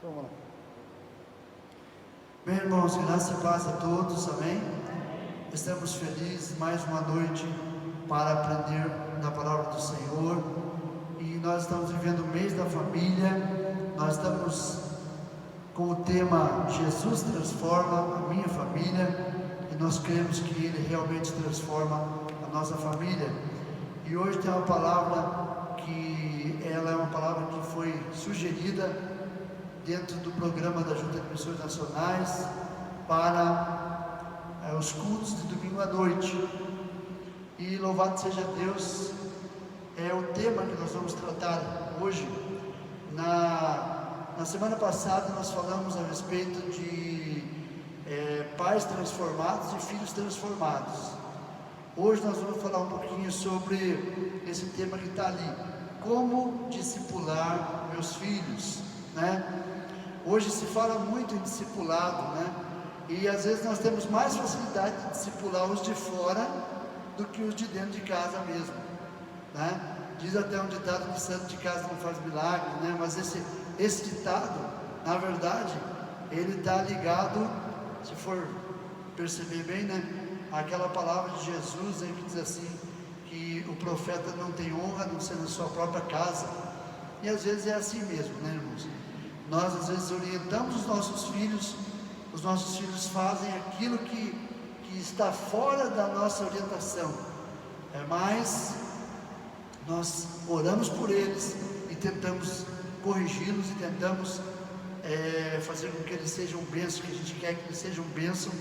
Vamos lá. Bem, irmãos, graça e paz a todos, amém? Estamos felizes, mais uma noite para aprender da palavra do Senhor. E nós estamos vivendo o mês da família. Nós estamos com o tema Jesus transforma a minha família. E nós cremos que Ele realmente transforma a nossa família. E hoje tem uma palavra que ela é uma palavra que foi sugerida dentro do programa da Junta de Missões Nacionais para os cultos de domingo à noite. E louvado seja Deus, é o tema que nós vamos tratar hoje. Na semana passada nós falamos a respeito de pais transformados e filhos transformados. Hoje nós vamos falar um pouquinho sobre esse tema que está ali: como discipular meus filhos, né? Hoje se fala muito em discipulado, né? E às vezes nós temos mais facilidade de discipular os de fora do que os de dentro de casa mesmo, né? Diz até um ditado que santo de casa não faz milagre, né? Mas esse ditado, na verdade, ele está ligado, se for perceber bem, né? Aquela palavra de Jesus aí que diz assim, que o profeta não tem honra a não ser na sua própria casa. E às vezes é assim mesmo, né, irmãos? Nós às vezes orientamos os nossos filhos fazem aquilo que está fora da nossa orientação, mas nós oramos por eles e tentamos corrigi-los e tentamos fazer com que eles sejam bênçãos, que a gente quer que eles sejam bênçãos.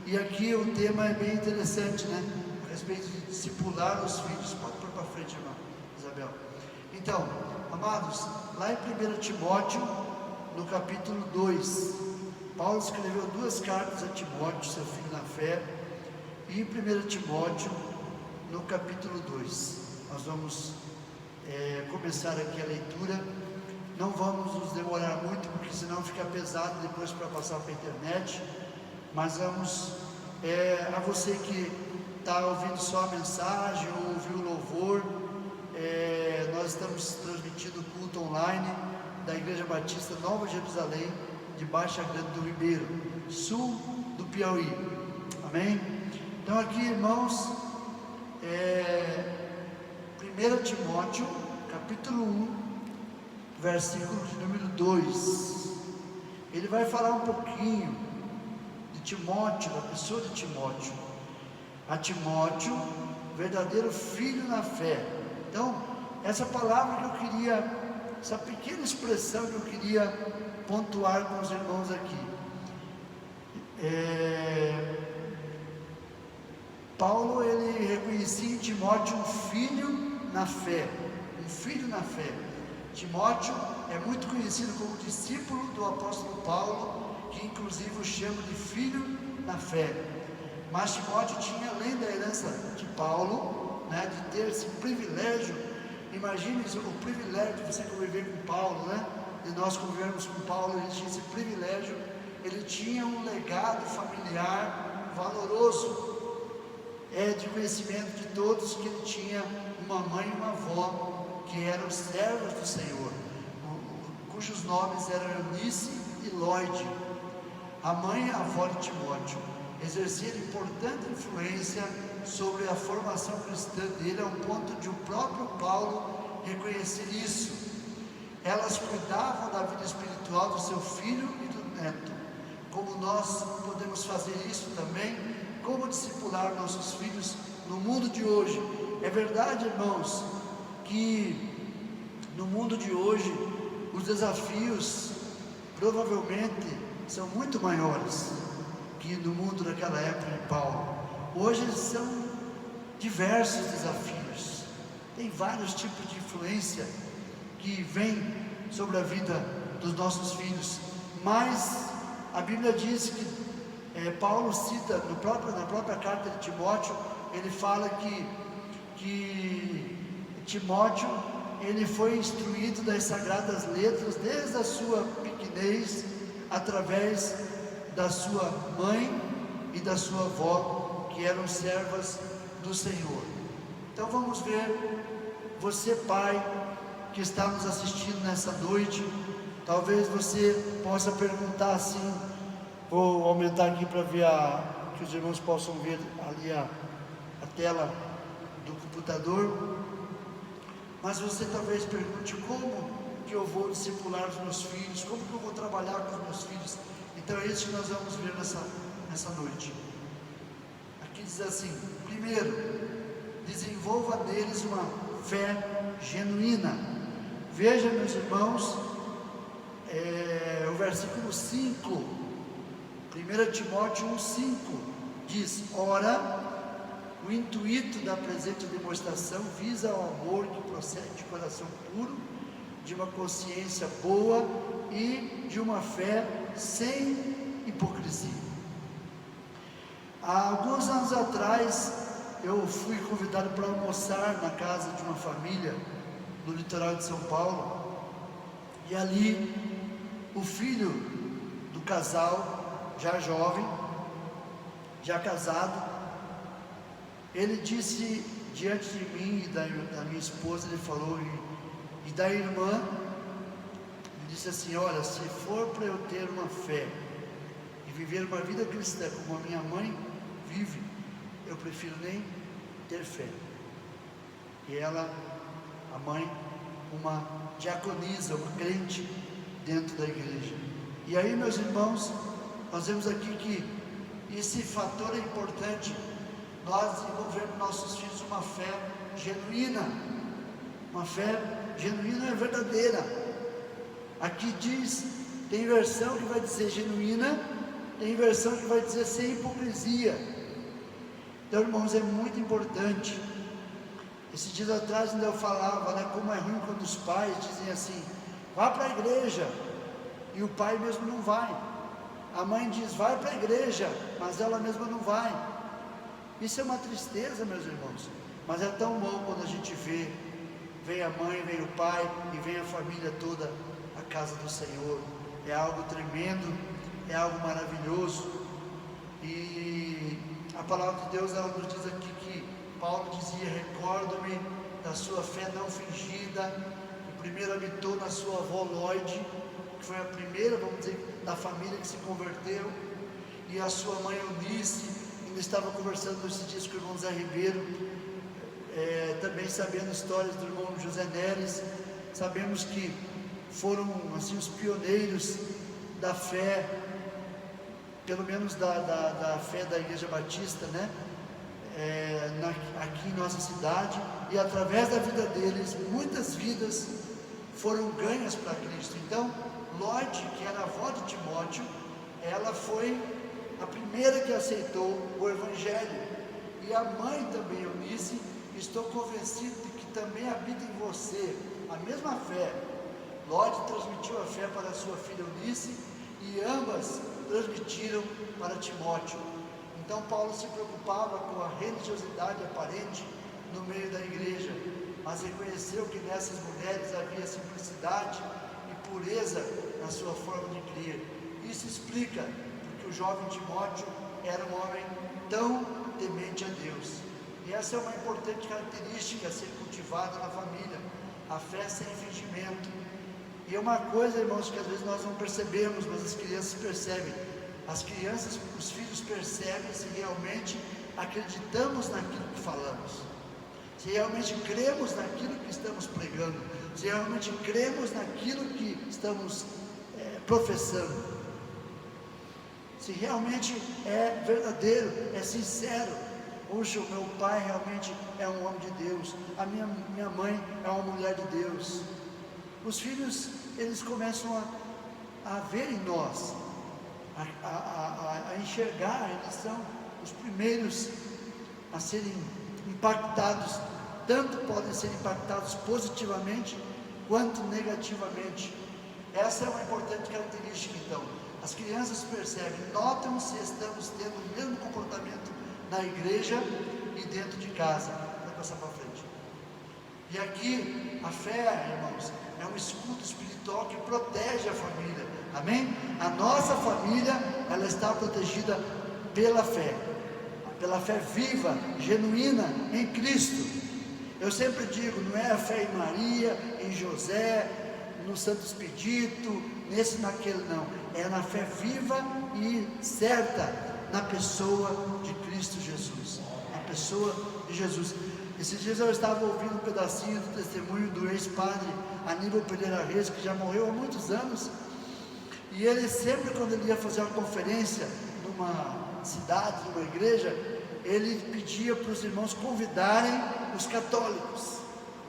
E aqui o tema é bem interessante, né? A respeito de discipular os filhos. Pode pôr para frente, irmã Isabel. Então, amados, lá em 1 Timóteo, no capítulo 2, Paulo escreveu 2 cartas a Timóteo, seu filho na fé. E em 1 Timóteo, no capítulo 2, nós vamos começar aqui a leitura. Não vamos nos demorar muito, porque senão fica pesado depois para passar para a internet. Mas vamos, a você que está ouvindo só a mensagem ou ouviu o louvor, nós estamos transmitindo o culto online da Igreja Batista Nova Jerusalém, de Baixa Grande do Ribeiro, sul do Piauí, amém? Então aqui, irmãos, 1 Timóteo, capítulo 1, versículo de número 2, ele vai falar um pouquinho de Timóteo, da pessoa de Timóteo. A Timóteo, verdadeiro filho na fé. Então, essa palavra que eu queria, essa pequena expressão que eu queria pontuar com os irmãos aqui. Paulo, ele reconhecia em Timóteo um filho na fé, um filho na fé. Timóteo é muito conhecido como discípulo do apóstolo Paulo, que inclusive o chama de filho na fé. Mas Timóteo tinha, além da herança de Paulo, né, de ter esse privilégio. Imagine o privilégio de você conviver com Paulo, né? De nós convivermos com Paulo, ele tinha esse privilégio. Ele tinha um legado familiar valoroso, de conhecimento de todos, que ele tinha uma mãe e uma avó que eram servas do Senhor, cujos nomes eram Eunice e Lloyd. A mãe e a avó de Timóteo exerceram importante influência sobre a formação cristã dele, ao ponto de o próprio Paulo reconhecer isso. Elas cuidavam da vida espiritual do seu filho e do neto. Como nós podemos fazer isso também? Como discipular nossos filhos no mundo de hoje? É verdade, irmãos, que no mundo de hoje os desafios provavelmente são muito maiores que no mundo daquela época de Paulo. Hoje são diversos desafios, tem vários tipos de influência que vem sobre a vida dos nossos filhos, mas a Bíblia diz que Paulo cita na própria carta de Timóteo, ele fala que Timóteo, ele foi instruído das sagradas letras desde a sua pequenez, através da sua mãe e da sua avó, que eram servas do Senhor. Então vamos ver, você pai que está nos assistindo nessa noite, Talvez você possa perguntar assim, vou aumentar aqui para ver que os irmãos possam ver ali a tela do computador. Mas você talvez pergunte, como que eu vou discipular os meus filhos? Como que eu vou trabalhar com os meus filhos? Então é isso que nós vamos ver nessa noite. Aqui diz assim: primeiro, desenvolva neles uma fé genuína. Veja, meus irmãos, o versículo 5, 1 Timóteo 1,5 diz: ora, o intuito da presente demonstração visa o amor que procede de coração puro, de uma consciência boa e de uma fé sem hipocrisia. Há alguns anos atrás, eu fui convidado para almoçar na casa de uma família no litoral de São Paulo, e ali o filho do casal, já jovem, já casado, ele disse diante de mim e da minha esposa, ele falou, e da irmã, ele disse assim: olha, se for para eu ter uma fé e viver uma vida cristã como a minha mãe vive, eu prefiro nem ter fé. E ela, a mãe, uma diaconisa, uma crente dentro da igreja. E aí, meus irmãos, nós vemos aqui que esse fator é importante, nós desenvolvemos nossos filhos uma fé genuína. Uma fé genuína é verdadeira. Aqui diz, tem versão que vai dizer genuína, tem versão que vai dizer sem hipocrisia. Então, irmãos, é muito importante. Esses dias atrás ainda eu falava, como é ruim quando os pais dizem assim: vá para a igreja, e o pai mesmo não vai. A mãe diz: vai para a igreja, mas ela mesma não vai. Isso é uma tristeza, meus irmãos, mas é tão bom quando a gente vem a mãe, vem o pai e vem a família toda à casa do Senhor. É algo tremendo, é algo maravilhoso. E a palavra de Deus, ela nos diz aqui que Paulo dizia: recordo-me da sua fé não fingida. O primeiro habitou na sua avó Lloyd, que foi a primeira, vamos dizer, da família que se converteu, e a sua mãe Eunice. Ainda estava conversando esses dias com o irmão Zé Ribeiro, também sabendo histórias do irmão José Neres. Sabemos que foram assim os pioneiros da fé, pelo menos da fé da Igreja Batista, aqui em nossa cidade, e através da vida deles, muitas vidas foram ganhas para Cristo. Então, Lloyd, que era a avó de Timóteo, ela foi a primeira que aceitou o Evangelho, e a mãe também, Eunice, estou convencido de que também habita em você a mesma fé. Lloyd transmitiu a fé para a sua filha Eunice, e ambas transmitiram para Timóteo. Então Paulo se preocupava com a religiosidade aparente no meio da igreja, mas reconheceu que nessas mulheres havia simplicidade e pureza na sua forma de crer. Isso explica porque o jovem Timóteo era um homem tão temente a Deus. E essa é uma importante característica a ser cultivada na família, a fé sem fingimento. E é uma coisa, irmãos, que às vezes nós não percebemos, mas as crianças percebem. As crianças, os filhos percebem se realmente acreditamos naquilo que falamos, se realmente cremos naquilo que estamos pregando, se realmente cremos naquilo que estamos professando, se realmente é verdadeiro, é sincero. Poxa, o meu pai realmente é um homem de Deus, a minha mãe é uma mulher de Deus. Os filhos, eles começam a ver em nós, a enxergar. Eles são os primeiros a serem impactados, tanto podem ser impactados positivamente quanto negativamente. Essa é uma importante característica. Então, as crianças percebem, notam se estamos tendo o mesmo comportamento na igreja e dentro de casa. Vai passar para frente. E aqui, a fé, irmãos, é um escudo espiritual que protege a família. Amém? A nossa família, ela está protegida pela fé viva, genuína em Cristo. Eu sempre digo, não é a fé em Maria, em José, no Santo Expedito, nesse, naquele, não. É na fé viva e certa na pessoa de Cristo Jesus. Na pessoa de Jesus. Esses dias eu estava ouvindo um pedacinho do testemunho do ex-padre Aníbal Pereira Reis, que já morreu há muitos anos. E ele sempre, quando ele ia fazer uma conferência numa cidade, numa igreja, ele pedia para os irmãos convidarem os católicos.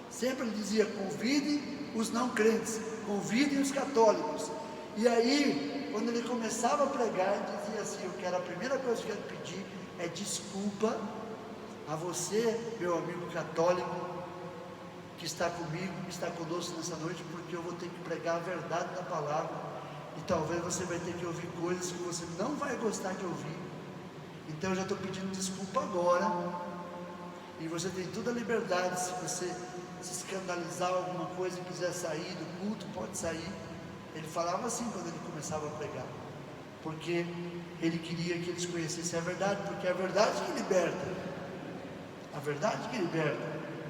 Sempre ele dizia: convidem os não crentes, convidem os católicos. E aí, quando ele começava a pregar, ele dizia assim: a primeira coisa que eu quero pedir é desculpa a você, meu amigo católico, que está comigo, que está conosco nessa noite, porque eu vou ter que pregar a verdade da palavra. E talvez você vai ter que ouvir coisas que você não vai gostar de ouvir. Então eu já estou pedindo desculpa agora. E você tem toda a liberdade, se você se escandalizar alguma coisa e quiser sair do culto, pode sair. Ele falava assim quando ele começava a pregar, porque ele queria que eles conhecessem a verdade, porque é a verdade que liberta. A verdade que liberta,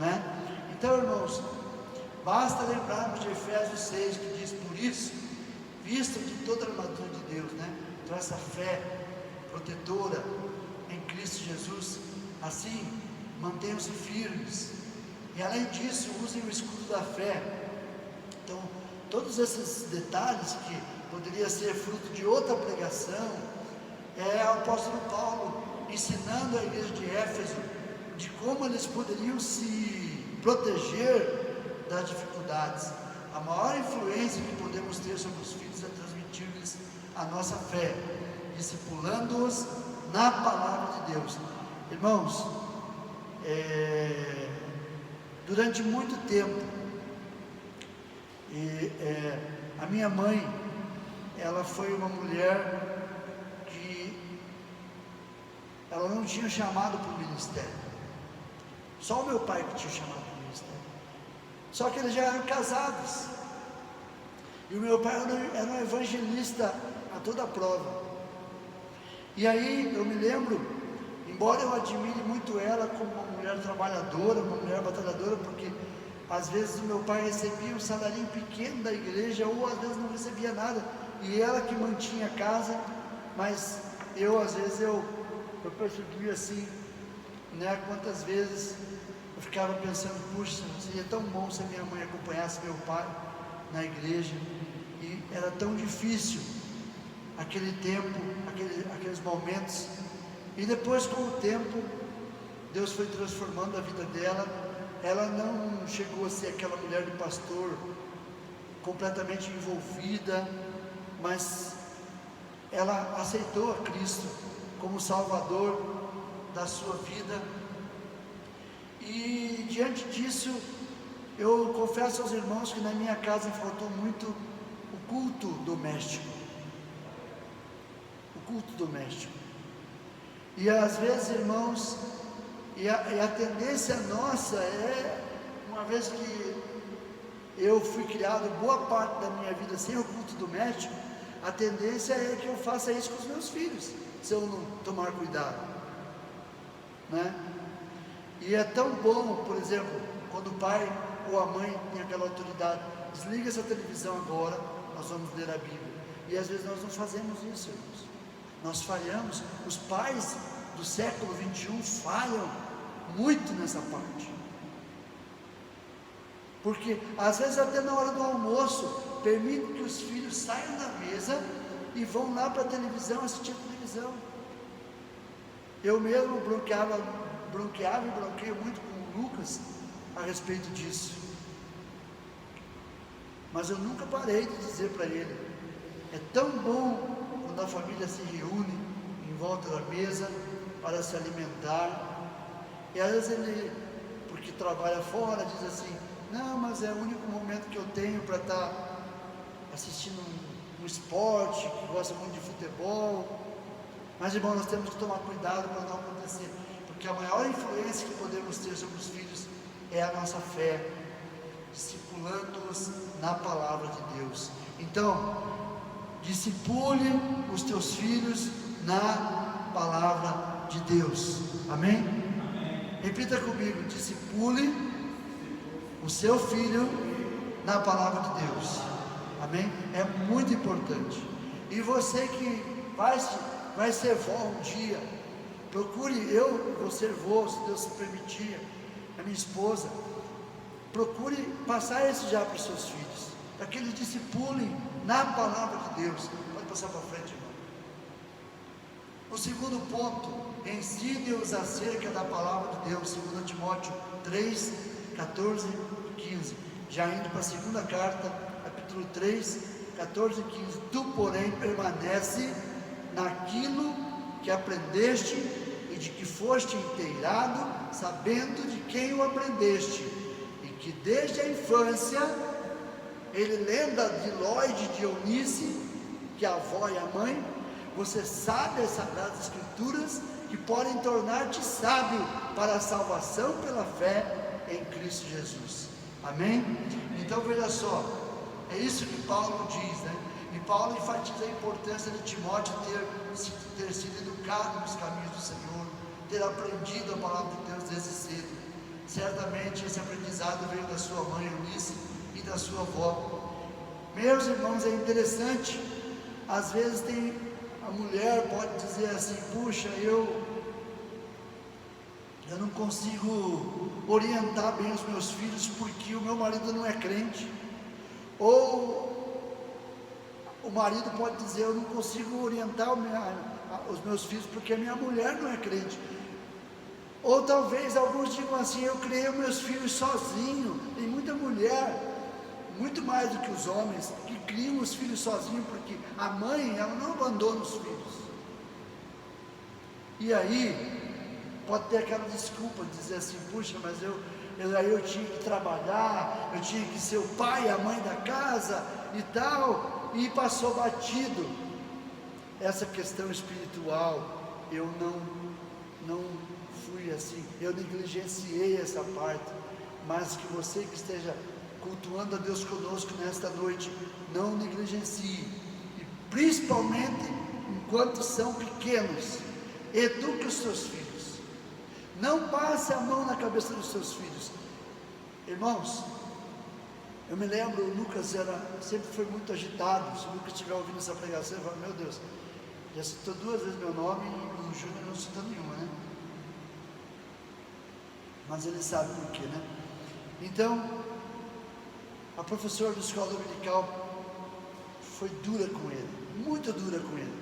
né? Então, irmãos, basta lembrarmos de Efésios 6, que diz: por isso, visto de toda a armadura de Deus, né? Então essa fé protetora em Cristo Jesus, assim, mantenham-se firmes, e além disso, usem o escudo da fé. Então, todos esses detalhes que poderia ser fruto de outra pregação, é o apóstolo Paulo ensinando a igreja de Éfeso de como eles poderiam se proteger das dificuldades. A maior influência que podemos ter sobre os filhos é transmitir-lhes a nossa fé, discipulando-os na palavra de Deus. Irmãos, durante muito tempo, a minha mãe, ela foi uma mulher que ela não tinha chamado para o ministério. Só o meu pai que tinha chamado para o ministério. Só que eles já eram casados. E o meu pai era um evangelista a toda prova. E aí eu me lembro, embora eu admire muito ela como uma mulher trabalhadora, uma mulher batalhadora, porque às vezes o meu pai recebia um salarinho pequeno da igreja, ou às vezes não recebia nada, e ela que mantinha a casa, mas às vezes eu percebi assim, né, quantas vezes eu ficava pensando: puxa, seria tão bom se a minha mãe acompanhasse meu pai na igreja. E era tão difícil aquele tempo, aqueles momentos. E depois, com o tempo, Deus foi transformando a vida dela. Ela não chegou a ser aquela mulher de pastor completamente envolvida, mas ela aceitou a Cristo como Salvador da sua vida. E diante disso, eu confesso aos irmãos que na minha casa faltou muito o culto doméstico. O culto doméstico. E às vezes, irmãos, e a tendência nossa é, uma vez que eu fui criado boa parte da minha vida sem o culto doméstico, a tendência é que eu faça isso com os meus filhos, se eu não tomar cuidado, né? E é tão bom, por exemplo, quando o pai ou a mãe tem aquela autoridade: desliga essa televisão agora, nós vamos ler a Bíblia. E às vezes nós não fazemos isso, irmãos. Nós falhamos. Os pais do século 21 falham muito nessa parte, porque às vezes até na hora do almoço permitem que os filhos saiam da mesa e vão lá para a televisão assistir a televisão. Eu mesmo bronqueava e bronqueio muito com o Lucas a respeito disso, mas eu nunca parei de dizer para ele: é tão bom quando a família se reúne em volta da mesa para se alimentar. E às vezes ele, porque trabalha fora, diz assim: não, mas é o único momento que eu tenho para estar assistindo um esporte, que gosta muito de futebol. Mas, irmão, nós temos que tomar cuidado para não acontecer, porque a maior influência que podemos ter sobre os filhos é a nossa fé, discipulando-os na palavra de Deus. Então, discipule os teus filhos na palavra de Deus. Amém? Amém. Repita comigo: discipule o seu filho na palavra de Deus. Amém? É muito importante. E você que vai ser vó um dia, procure, eu vou ser vô, se Deus se permitir, a minha esposa, procure passar esse já para os seus filhos, para que eles discipulem na palavra de Deus. Pode passar para frente, irmão. O segundo ponto, ensine-os acerca da palavra de Deus, 2 Timóteo 3, 14 e 15. Já indo para a segunda carta, capítulo 3, 14 e 15. Tu, porém, permanece naquilo que aprendeste e de que foste inteirado, sabendo de quem o aprendeste, e que desde a infância, ele lembra de Ló e de Eunice, que a avó e a mãe, você sabe as Sagradas Escrituras, que podem tornar-te sábio para a salvação pela fé em Cristo Jesus. Amém? Então veja só, é isso que Paulo diz, né? E Paulo enfatiza a importância de Timóteo ter sido educado nos caminhos do Senhor, ter aprendido a palavra de Deus desde cedo. Certamente esse aprendizado veio da sua mãe Eunice e da sua avó. Meus irmãos, é interessante, às vezes a mulher pode dizer assim: puxa, eu não consigo orientar bem os meus filhos porque o meu marido não é crente. Ou o marido pode dizer: eu não consigo orientar os meus filhos porque a minha mulher não é crente. Ou talvez alguns digam assim: eu criei os meus filhos sozinho. Tem muita mulher, muito mais do que os homens, que criam os filhos sozinhos, porque a mãe, ela não abandona os filhos. E aí pode ter aquela desculpa de dizer assim: puxa, mas eu tinha que trabalhar, eu tinha que ser o pai e a mãe da casa e tal, e passou batido essa questão espiritual. Eu não fui assim, eu negligenciei essa parte. Mas que você que esteja cultuando a Deus conosco nesta noite, não negligencie, e principalmente enquanto são pequenos, eduque os seus filhos. Não passe a mão na cabeça dos seus filhos. Irmãos, eu me lembro, o Lucas sempre foi muito agitado. Se o Lucas estiver ouvindo essa pregação, ele fala: meu Deus, já citou 2 vezes meu nome e o Júnior não citou nenhuma, né? Mas ele sabe por quê, né? Então, a professora da escola dominical foi dura com ele, muito dura com ele.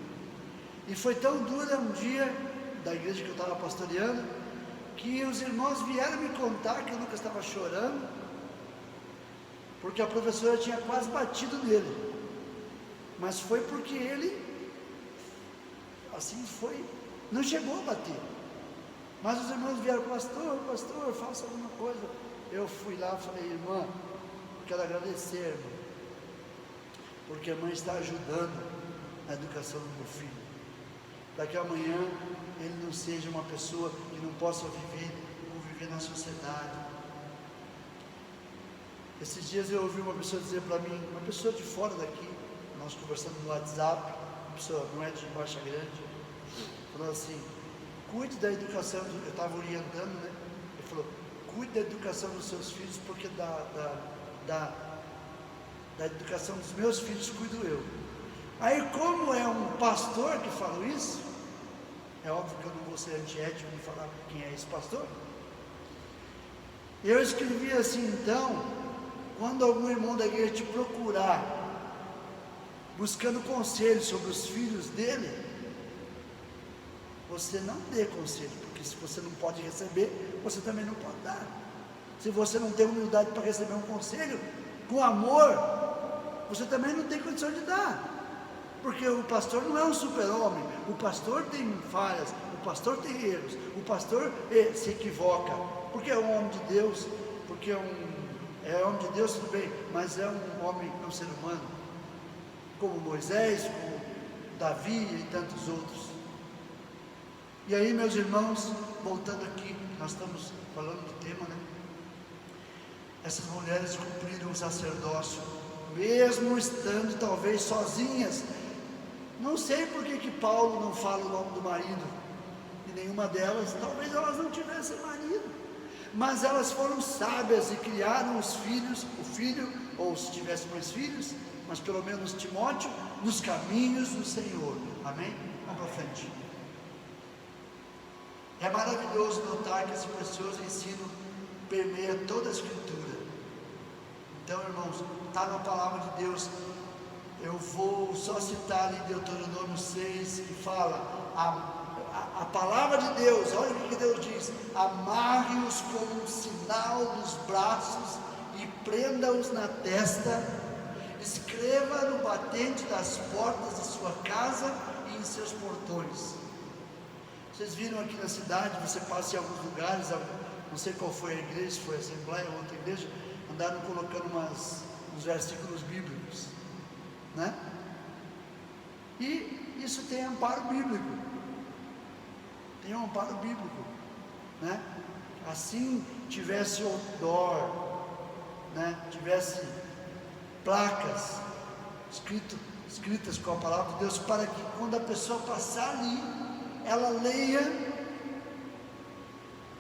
E foi tão dura um dia, da igreja que eu estava pastoreando, que os irmãos vieram me contar que o Lucas estava chorando, porque a professora tinha quase batido nele. Mas foi porque ele, assim foi, não chegou a bater. Mas os irmãos vieram: pastor, faça alguma coisa. Eu fui lá e falei: irmã, quero agradecer, irmã, porque a mãe está ajudando na educação do meu filho, para que amanhã ele não seja uma pessoa que não possa conviver na sociedade. Esses dias eu ouvi uma pessoa dizer para mim, uma pessoa de fora daqui, nós conversando no WhatsApp, uma pessoa não é de Baixa Grande, falou assim: cuide da educação, eu estava orientando, né? Ele falou: cuide da educação dos seus filhos, porque da educação dos meus filhos cuido eu. Aí, como é um pastor que falou isso, é óbvio que eu não vou ser antiético de falar quem é esse pastor. Eu escrevi assim: então, quando algum irmão da igreja te procurar, buscando conselho sobre os filhos dele, você não dê conselho, porque se você não pode receber, você também não pode dar. Se você não tem humildade para receber um conselho com amor, você também não tem condição de dar. Porque o pastor não é um super-homem, o pastor tem falhas, o pastor tem erros, o pastor se equivoca, porque é um homem de Deus, porque é homem de Deus, tudo bem, mas é um homem, é um ser humano, como Moisés, como Davi e tantos outros. E aí, meus irmãos, voltando aqui, nós estamos falando do tema, né? Essas mulheres cumpriram o sacerdócio, mesmo estando talvez sozinhas. Não sei por que Paulo não fala o nome do marido de nenhuma delas. Talvez elas não tivessem marido, mas elas foram sábias e criaram os filhos, o filho, ou se tivesse mais filhos, mas pelo menos Timóteo, nos caminhos do Senhor. Amém? Vamos para frente. É maravilhoso notar que esse precioso ensino permeia toda a Escritura. Então, irmãos, está na palavra de Deus. Eu vou só citar ali Deuteronômio 6, que fala, a palavra de Deus, olha o que Deus diz: amarre-os como um sinal nos braços e prenda-os na testa, escreva no batente das portas de sua casa e em seus portões. Vocês viram aqui na cidade, você passa em alguns lugares, não sei qual foi a igreja, se foi a Assembleia ou outra igreja, andaram colocando uns versículos bíblicos, né? E isso tem amparo bíblico, tem um amparo bíblico, né? Assim tivesse outdoor, né? Tivesse placas escritas com a palavra de Deus, para que quando a pessoa passar ali, ela leia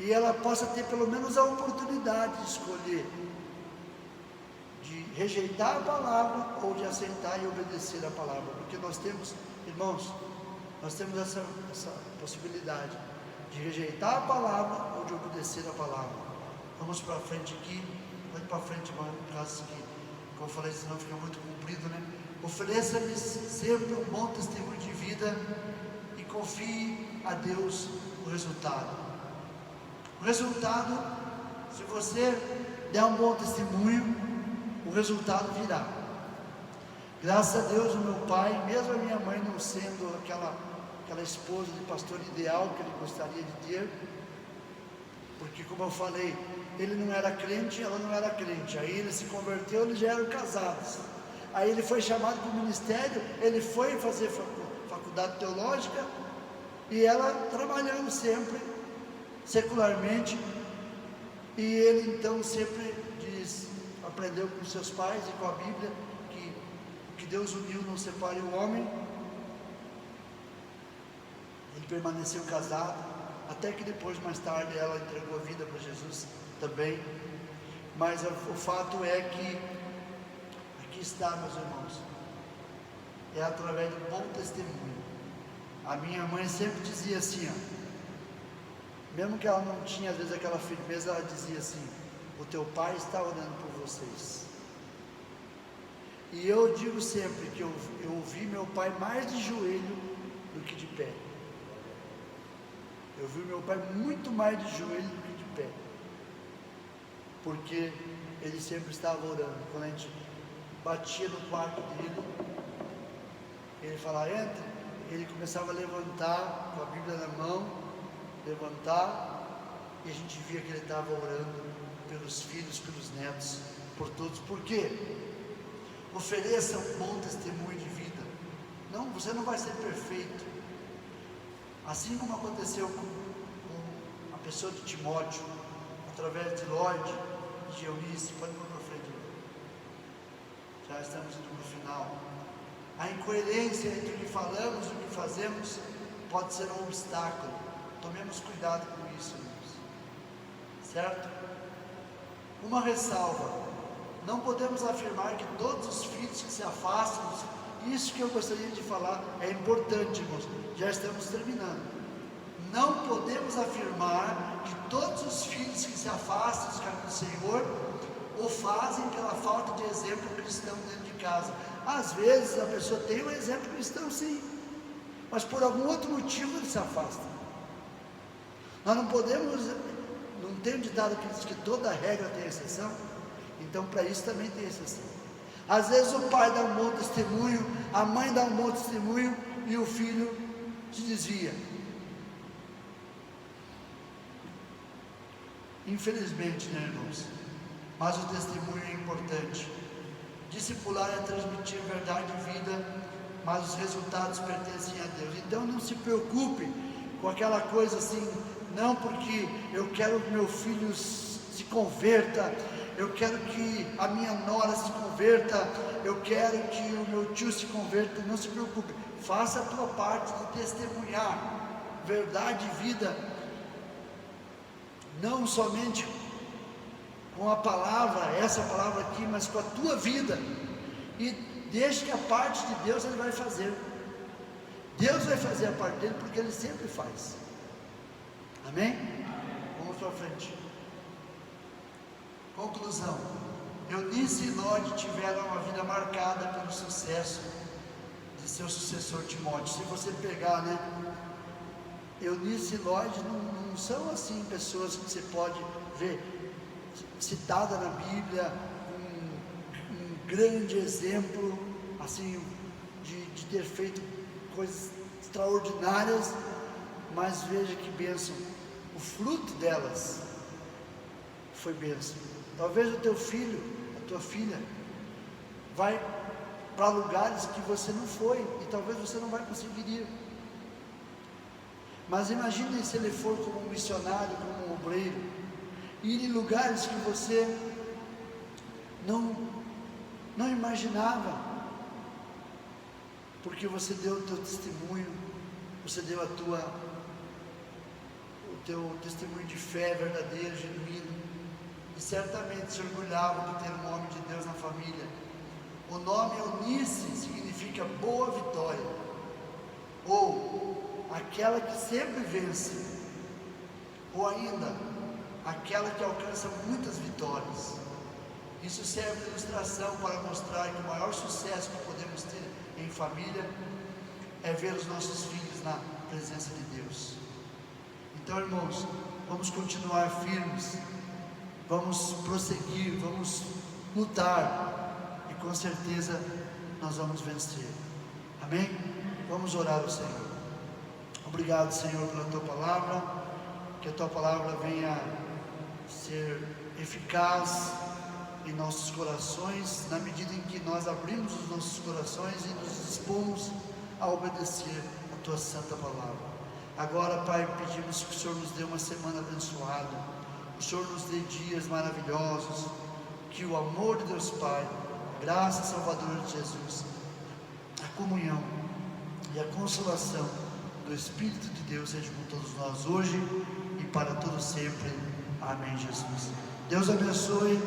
e ela possa ter pelo menos a oportunidade de escolher, de rejeitar a palavra ou de aceitar e obedecer a palavra, porque nós temos, irmãos, nós temos essa possibilidade de rejeitar a palavra ou de obedecer a palavra. Vamos para frente aqui, pode para frente, irmão, caso que, como eu falei, senão fica muito comprido, né? Ofereça-lhes sempre um bom testemunho de vida e confie a Deus o resultado. O resultado, se você der um bom testemunho, o resultado virá. Graças a Deus, o meu pai, mesmo a minha mãe não sendo aquela esposa de pastor ideal que ele gostaria de ter, porque, como eu falei, ele não era crente, ela não era crente. Aí ele se converteu, eles já eram casados. Aí ele foi chamado para o ministério, ele foi fazer faculdade teológica, e ela trabalhando sempre secularmente, e ele então sempre diz, aprendeu com seus pais e com a Bíblia, que Deus uniu, não separe o homem. Ele permaneceu casado, até que depois, mais tarde, ela entregou a vida para Jesus também. Mas o fato é que, aqui está, meus irmãos, é através do bom testemunho. A minha mãe sempre dizia assim, ó, mesmo que ela não tinha às vezes aquela firmeza, ela dizia assim: o teu pai está orando por vocês. E eu digo sempre que eu ouvi meu pai mais de joelho do que de pé. Eu vi meu pai muito mais de joelho do que de pé, porque ele sempre estava orando. Quando a gente batia no quarto dele, ele falava, entra, ele começava a levantar com a Bíblia na mão, levantar, e a gente via que ele estava orando pelos filhos, pelos netos, por todos. Por quê? Ofereça um bom testemunho de vida. Não, você não vai ser perfeito, assim como aconteceu com a pessoa de Timóteo, através de Lloyd, de Eunice. Pode ir para frente, já estamos indo para o final. A incoerência entre o que falamos e o que fazemos pode ser um obstáculo. Tomemos cuidado com isso, irmãos, certo? Uma ressalva: não podemos afirmar que todos os filhos que se afastam, isso que eu gostaria de falar é importante, irmãos, já estamos terminando. Não podemos afirmar que todos os filhos que se afastam dos caminhos do Senhor o fazem pela falta de exemplo cristão dentro de casa. Às vezes a pessoa tem um exemplo cristão, sim, mas por algum outro motivo ele se afasta. Nós não podemos, não tem um ditado que diz que toda regra tem exceção? Então para isso também tem exceção. Às vezes o pai dá um bom testemunho, a mãe dá um bom testemunho e o filho se desvia. Infelizmente, né, irmãos? Mas o testemunho é importante. Discipular é transmitir verdade e vida, mas os resultados pertencem a Deus. Então não se preocupe com aquela coisa assim, não, porque eu quero que meu filho se converta, eu quero que a minha nora se converta, eu quero que o meu tio se converta. Não se preocupe, faça a tua parte de testemunhar verdade e vida, não somente com a palavra, essa palavra aqui, mas com a tua vida. E deixe que a parte de Deus Ele vai fazer. Deus vai fazer a parte dele, porque Ele sempre faz. Amém? Vamos para frente. Conclusão. Eunice e Lode tiveram uma vida marcada pelo sucesso de seu sucessor Timóteo. Se você pegar, né, Eunice e Lode não são assim pessoas que você pode ver citada na Bíblia, um grande exemplo assim de ter feito coisas extraordinárias, mas veja que bênção, o fruto delas foi bênção. Talvez o teu filho, a tua filha, vai para lugares que você não foi, e talvez você não vai conseguir ir. Mas imagine se ele for como um missionário, como um obreiro, ir em lugares que você não imaginava, porque você deu o teu testemunho, você deu o teu testemunho de fé verdadeiro, genuíno, e certamente se orgulhava de ter um homem de Deus na família. O nome Eunice significa boa vitória, ou aquela que sempre vence, ou ainda aquela que alcança muitas vitórias. Isso serve de ilustração para mostrar que o maior sucesso que podemos ter em família é ver os nossos filhos na presença de Deus. Então, irmãos, vamos continuar firmes, vamos prosseguir, vamos lutar, e com certeza nós vamos vencer. Amém? Vamos orar ao Senhor. Obrigado, Senhor, pela Tua Palavra, que a Tua Palavra venha ser eficaz em nossos corações, na medida em que nós abrimos os nossos corações e nos dispomos a obedecer a Tua Santa Palavra. Agora, Pai, pedimos que o Senhor nos dê uma semana abençoada, o Senhor nos dê dias maravilhosos, que o amor de Deus Pai, a graça salvadora de Jesus, a comunhão e a consolação do Espírito de Deus seja com todos nós hoje e para todo sempre. Amém, Jesus. Deus abençoe,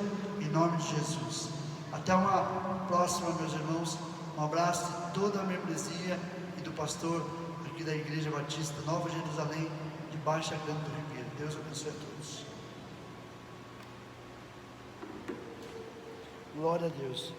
em nome de Jesus. Até uma próxima, meus irmãos. Um abraço de toda a membresia e do pastor aqui da Igreja Batista Nova Jerusalém, de Baixa Grande do Ribeiro. Deus abençoe a todos. Glória a Deus.